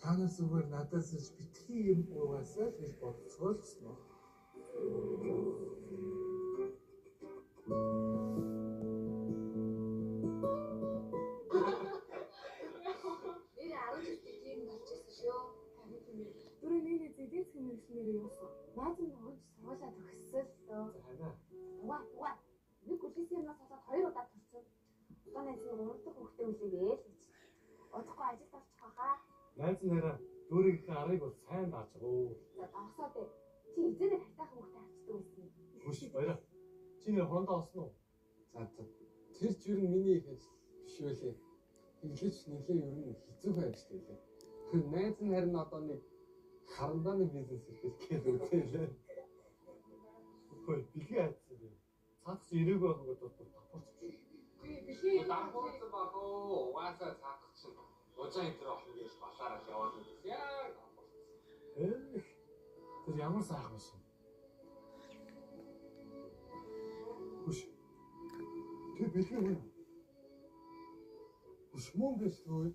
Танаас зүгээр надаас ч битгий юм угаасаа л гэж бодцгоо л гэсэн үү? Нэр 10 жил тийм болчихсон шүү. Дөрөв нэг зэдийн цэнэрлснээр юусан. Найз нь орж суулаад өгсөн л дөө. Угаа. Нэг гүлээс юмнаас болоод 2 удаа турсан. Одоо найз нь 3 дахь хүүхдээ үлээгээ л гэж. Удахгүй ажилд авчих байхаа. Найз нэрээ дүүрийг их арыг бол сайн дааж гоо. За давсаа дээ. Чи эзэнээр хайтаахан хүүхдээ авчдаг байсан. Хүш баяра. Чи нэр хорондоо олсон уу? За тэр ч юу миний их ажил биш үлээ. Инглиш нэлээ ер нь хэцүү байж тээ. Тэр найз нь харин одоо нэг харандааны бизнес хийх гэлээ. Хөөе бэлгээ хайцсан юм. Цаадч ирээгүй байх гэдэг бол давхарч. Бэлгийн Давхарсан баг уу? Угаасаа цаадах чинь ужаа энэ төр охин гэж башаараа яваад байсан. Яг давхарсан. Тэр ямар сайхан биш юм. Хүш. Тэр бэлгээ байна. Хүш мөн биш үү?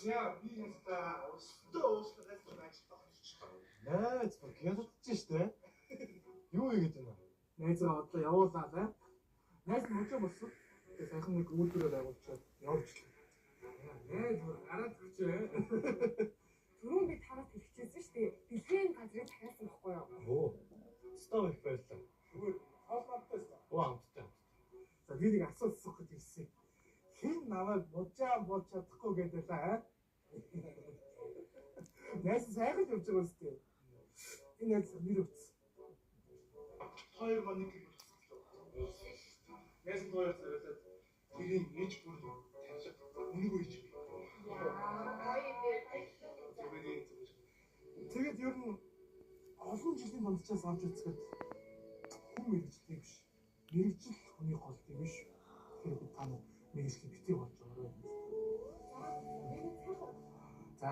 Я бизнеста устойчивость значит. Найз бүр хялтж штэ. Юу игээд байна? Найзгаа одоо явуулаа лаа. Найз нь мөчөө болсон. Тэгээ сайхан нэг үйлдвэрээр агуулчаад явуулчихлаа. Найз бүр гараад өгчээ. Түрүүн би тараас хэлчихсэн шүү дээ. Бэлгийн газрыг дахиасан байхгүй юу? Оо. Став их байлаа. Зүгээр хоолматтай. Оо амттай. За би нэг асуулт асуух гэж ирсэн. Хэн намайг мужаа болж чадахгүй гэдэг лаа. Найз сайхан явж байгаа үстэй. Энэ найз нэр утсан. Хоёр ба нэг гэж утсан. Найз нь хоёр зэрэг тэрийн ээж бүр таньж үнийг үйж. Тэгээд ер нь олон жилийн дундчаас авч үзэхэд хүн мэрэгчлээ биш. Мэрэгжил хүний гол юм биш. Тэгэхээр та нар мэрэгчлээ битгий болж байгаа. За